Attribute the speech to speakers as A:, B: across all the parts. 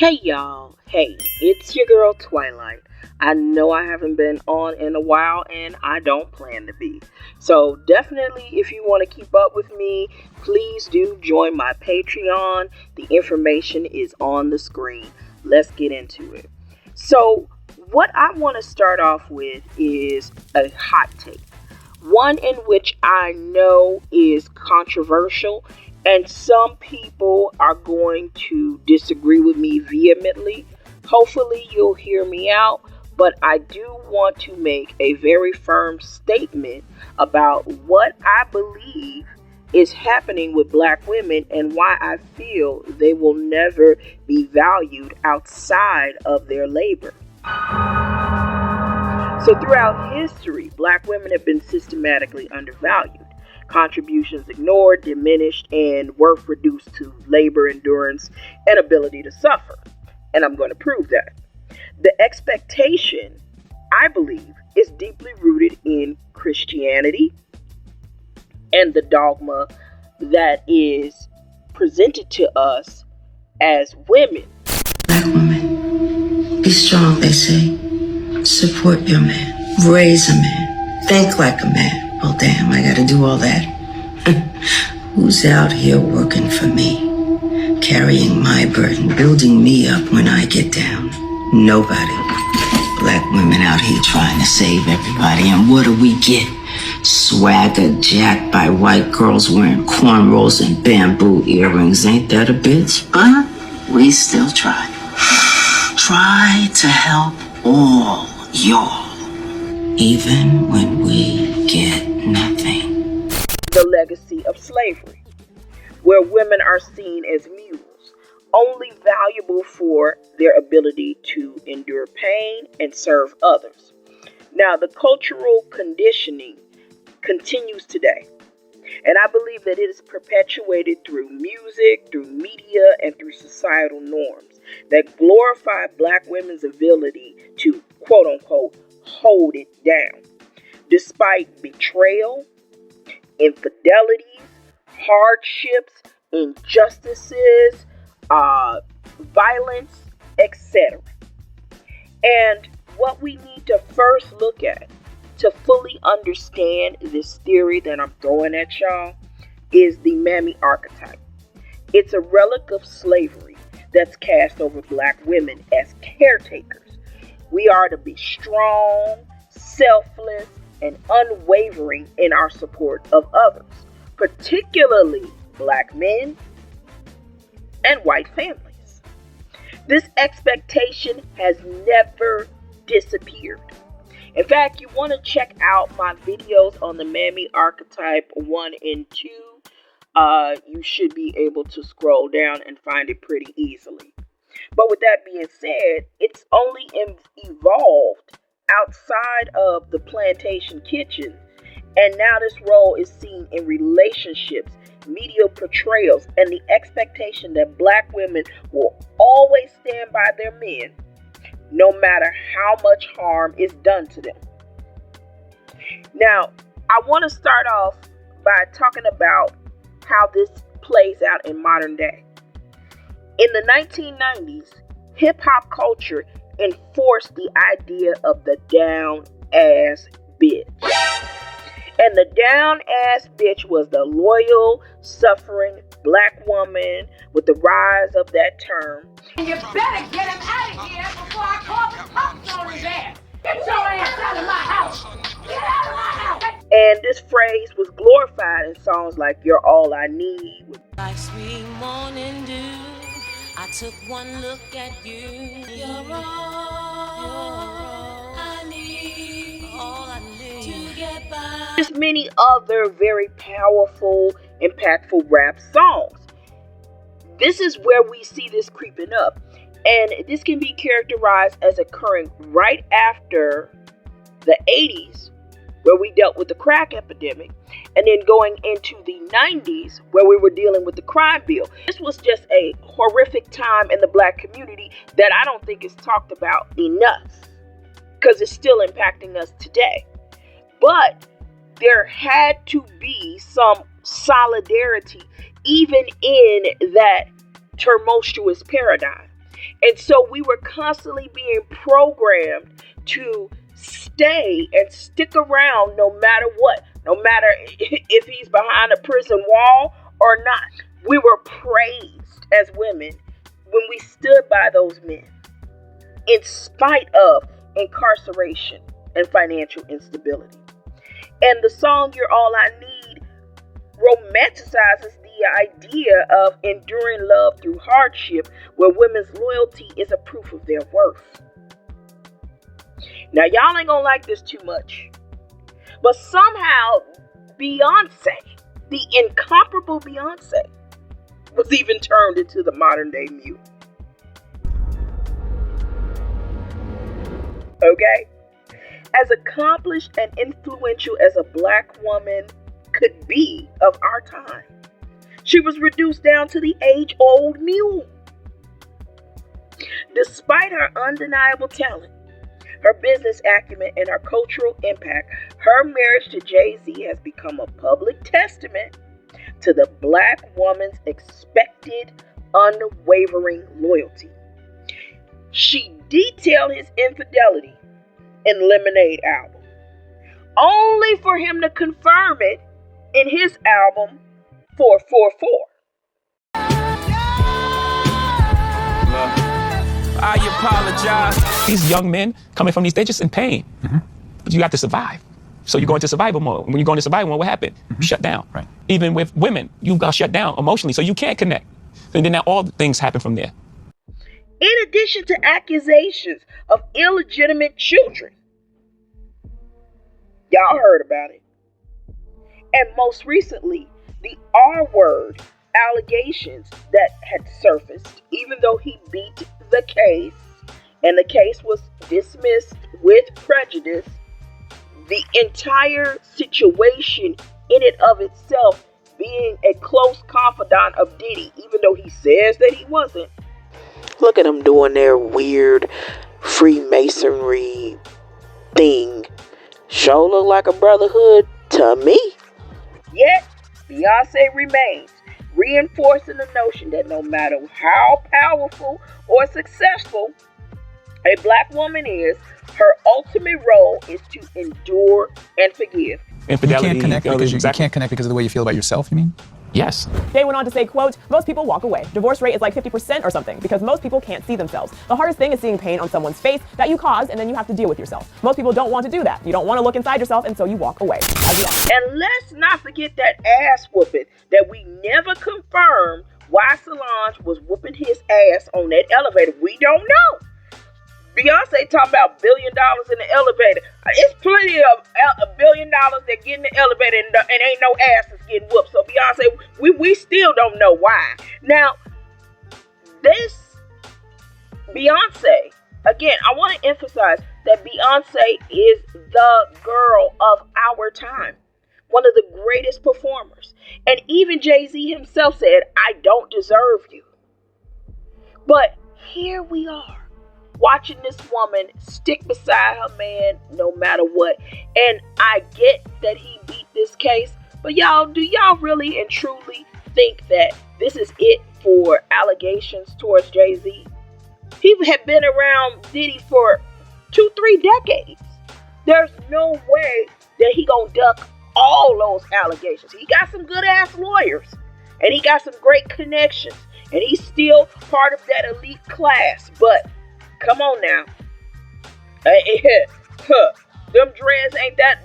A: Hey y'all, hey, it's your girl Twilight. I know I haven't been on in a while and I don't plan to be. So definitely if you want to keep up with me, please do join my Patreon. The information is on the screen. Let's get into it. So what I want to start off with is a hot take. One in which I know is controversial, and some people are going to disagree with me vehemently. Hopefully, you'll hear me out, but I do want to make a very firm statement about what I believe is happening with black women and why I feel they will never be valued outside of their labor. So throughout history, black women have been systematically undervalued, contributions ignored, diminished, and worth reduced to labor, endurance, and ability to suffer. And I'm going to prove that. The expectation, I believe, is deeply rooted in Christianity and the dogma that is presented to us as women.
B: Black woman, be strong, they say. Support your man. Raise a man. Think like a man. Well, damn, I gotta do all that. Who's out here working for me? Carrying my burden, building me up when I get down? Nobody. Black women out here trying to save everybody, and what do we get? Swagger jacked by white girls wearing cornrows and bamboo earrings. Ain't that a bitch? But we still try. Try to help all y'all, even when we get nothing.
A: The legacy of slavery, where women are seen as mules, only valuable for their ability to endure pain and serve others. Now, the cultural conditioning continues today, and I believe that it is perpetuated through music, through media, and through societal norms that glorify black women's ability to, quote unquote, hold it down, despite betrayal, infidelities, hardships, injustices, violence, etc. And what we need to first look at to fully understand this theory that I'm throwing at y'all is the Mammy archetype. It's a relic of slavery that's cast over black women as caretakers. We are to be strong, selfless, and unwavering in our support of others, particularly black men and white families. This expectation has never disappeared. In fact, you want to check out my videos on the Mammy archetype 1 and 2. You should be able to scroll down and find it pretty easily. But with that being said, it's only evolved outside of the plantation kitchen. And now this role is seen in relationships, media portrayals, and the expectation that black women will always stand by their men, no matter how much harm is done to them. Now, I want to start off by talking about how this plays out in modern day. In the 1990s, hip-hop culture enforced the idea of the down-ass bitch. And the down-ass bitch was the loyal, suffering black woman with the rise of that term.
C: And you better get him out of here before I call the cops on his ass. Get your ass out of my house. Get out of my house.
A: And this phrase was glorified in songs like You're All I Need.
D: Like sweet morning dew, I took one look at you. You're all I need to get by.
A: There's many other very powerful, impactful rap songs. This is where we see this creeping up. And this can be characterized as occurring right after the 80s, where we dealt with the crack epidemic, and then going into the 90s, where we were dealing with the crime bill. This was just a horrific time in the black community that I don't think is talked about enough, because it's still impacting us today. But there had to be some solidarity even in that tumultuous paradigm. And so we were constantly being programmed to stay and stick around no matter what, no matter if he's behind a prison wall or not. We were praised as women when we stood by those men in spite of incarceration and financial instability. And the song You're All I Need romanticizes the idea of enduring love through hardship, where women's loyalty is a proof of their worth. Now, y'all ain't gonna like this too much, but somehow Beyoncé, the incomparable Beyoncé, was even turned into the modern day mute. Okay? As accomplished and influential as a black woman could be of our time, she was reduced down to the age-old mule. Despite her undeniable talent, her business acumen, and her cultural impact, her marriage to Jay-Z has become a public testament to the black woman's expected, unwavering loyalty. She detailed his infidelity in Lemonade album, only for him to confirm it in his album 444.
E: I apologize. These young men coming from they're just in pain. Mm-hmm. But you got to survive. So you go into survival mode. When you go into survival mode, what happened? Mm-hmm. Shut down. Right. Even with women, you got shut down emotionally, so you can't connect. And then now all the things happen from there.
A: In addition to accusations of illegitimate children. Y'all heard about it. And most recently, the R-word allegations that had surfaced, even though he beat the case and the case was dismissed with prejudice. The entire situation in and of itself being a close confidant of Diddy, even though he says that he wasn't. Look at them doing their weird Freemasonry thing. Sure look like a brotherhood to me. Yet, Beyoncé remains, reinforcing the notion that no matter how powerful or successful a black woman is, her ultimate role is to endure and forgive.
E: Infidelity.
F: You can't connect because of the way you feel about yourself, you mean?
E: Yes.
G: They went on to say, quote, most people walk away. Divorce rate is like 50% or something because most people can't see themselves. The hardest thing is seeing pain on someone's face that you cause and then you have to deal with yourself. Most people don't want to do that. You don't want to look inside yourself and so you walk away.
A: And let's not forget that ass whooping that we never confirmed why Solange was whooping his ass on that elevator. We don't know. Beyonce talking about $1 billion in the elevator. It's plenty of $1 billion that get in the elevator and ain't no asses getting whooped. So Beyonce, we still don't know why. Now, this Beyonce, again, I want to emphasize that Beyonce is the girl of our time. One of the greatest performers. And even Jay-Z himself said, I don't deserve you. But here we are, watching this woman stick beside her man no matter what. And I get that he beat this case, but y'all, do y'all really and truly think that this is it for allegations towards Jay-Z? He had been around Diddy for 2-3 decades. There's no way that he gonna duck all those allegations. He got some good ass lawyers and he got some great connections and he's still part of that elite class, but come on now. Them dreads ain't got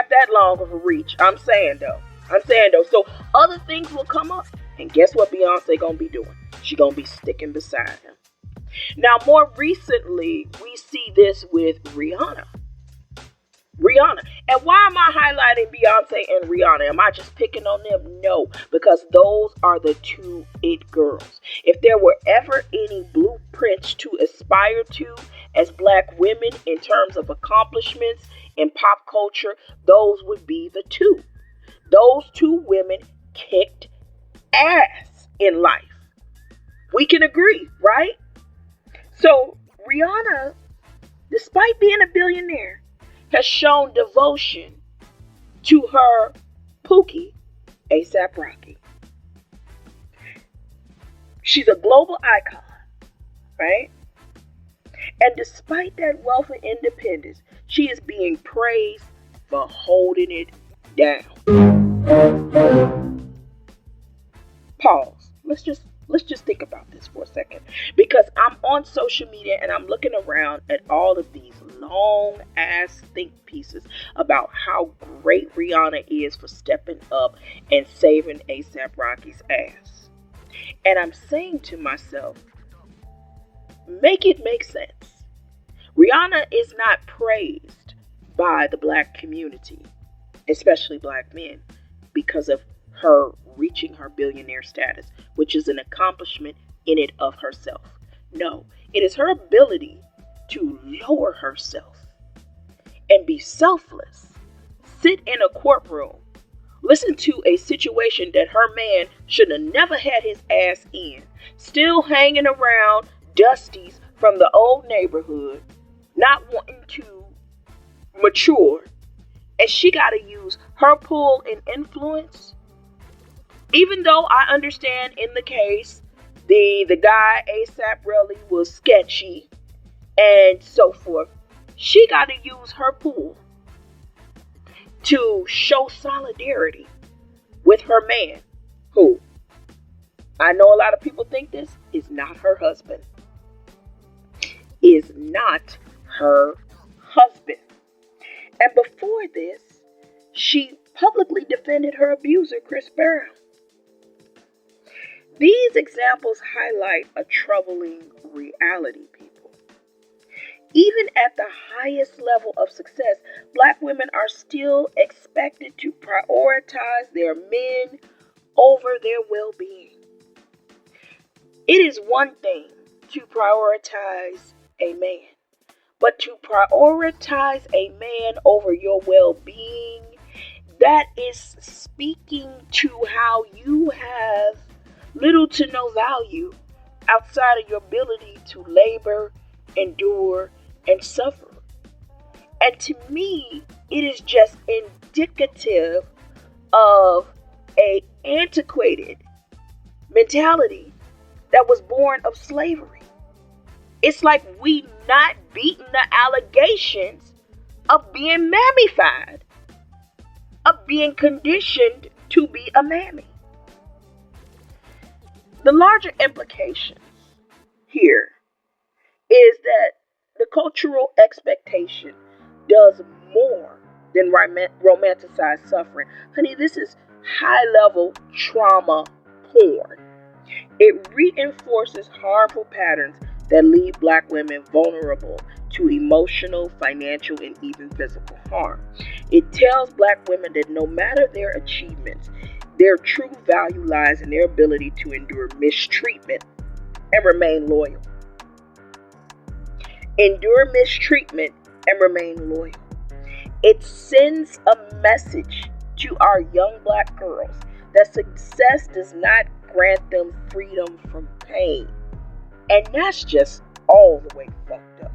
A: that long of a reach. I'm saying though. So other things will come up. And guess what Beyonce gonna be doing? She gonna be sticking beside him. Now, more recently, we see this with Rihanna. And why am I highlighting Beyonce and Rihanna? Am I just picking on them? No, because those are the two it girls. If there were ever any blueprints to aspire to as black women in terms of accomplishments in pop culture, those would be the two. Those two women kicked ass in life. We can agree, right? So Rihanna, despite being a billionaire, has shown devotion to her Pookie, A$AP Rocky. She's a global icon, right? And despite that wealth and independence, she is being praised for holding it down. Pause. Let's just think about this for a second, because I'm on social media and I'm looking around at all of these long ass think pieces about how great Rihanna is for stepping up and saving ASAP Rocky's ass. And I'm saying to myself, make it make sense. Rihanna is not praised by the black community, especially black men, because of her reaching her billionaire status, which is an accomplishment in it of herself. No, it is her ability to lower herself and be selfless, sit in a courtroom, listen to a situation that her man should have never had his ass in, still hanging around dusties from the old neighborhood, not wanting to mature, and she got to use her pull and influence. Even though I understand in the case, the guy ASAP really was sketchy and so forth, she got to use her pull to show solidarity with her man, who I know a lot of people think this is not her husband. Is not her husband. And before this, she publicly defended her abuser, Chris Brown. These examples highlight a troubling reality, people. Even at the highest level of success, black women are still expected to prioritize their men over their well-being. It is one thing to prioritize a man, but to prioritize a man over your well-being, that is speaking to how you have little to no value outside of your ability to labor, endure, and suffer. And to me, it is just indicative of a antiquated mentality that was born of slavery. It's like we not beating the allegations of being mammified, of being conditioned to be a mammy. The larger implications here is that the cultural expectation does more than romanticize suffering. Honey, this is high-level trauma porn. It reinforces harmful patterns that leave black women vulnerable to emotional, financial, and even physical harm. It tells black women that no matter their achievements, their true value lies in their ability to endure mistreatment and remain loyal. Endure mistreatment and remain loyal. It sends a message to our young black girls that success does not grant them freedom from pain. And that's just all the way fucked up.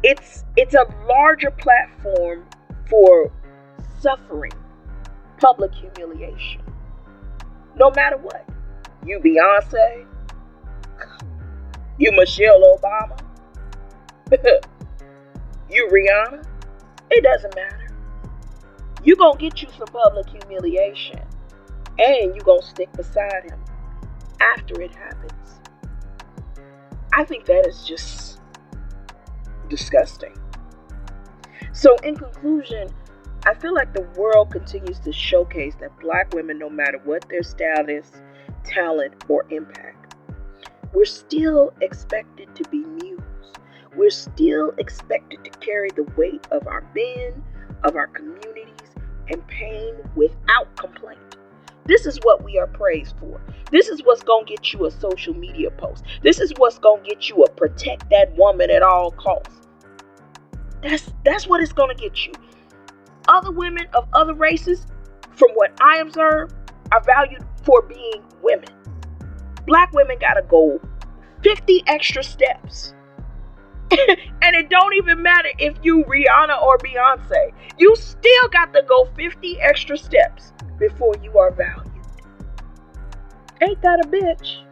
A: It's a larger platform for suffering, public humiliation. No matter what. You Beyoncé, you Michelle Obama, you Rihanna, it doesn't matter. You gonna get you some public humiliation, and you gonna stick beside him after it happens. I think that is just disgusting. So in conclusion, I feel like the world continues to showcase that black women, no matter what their status, talent, or impact, we're still expected to be muse. We're still expected to carry the weight of our men, of our communities, and pain without complaint. This is what we are praised for. This is what's going to get you a social media post. This is what's going to get you a protect that woman at all costs. That's what it's going to get you. Other women of other races, from what I observe, are valued for being women. Black women got to go 50 extra steps. And it don't even matter if you Rihanna or Beyoncé. You still got to go 50 extra steps before you are valued. Ain't that a bitch?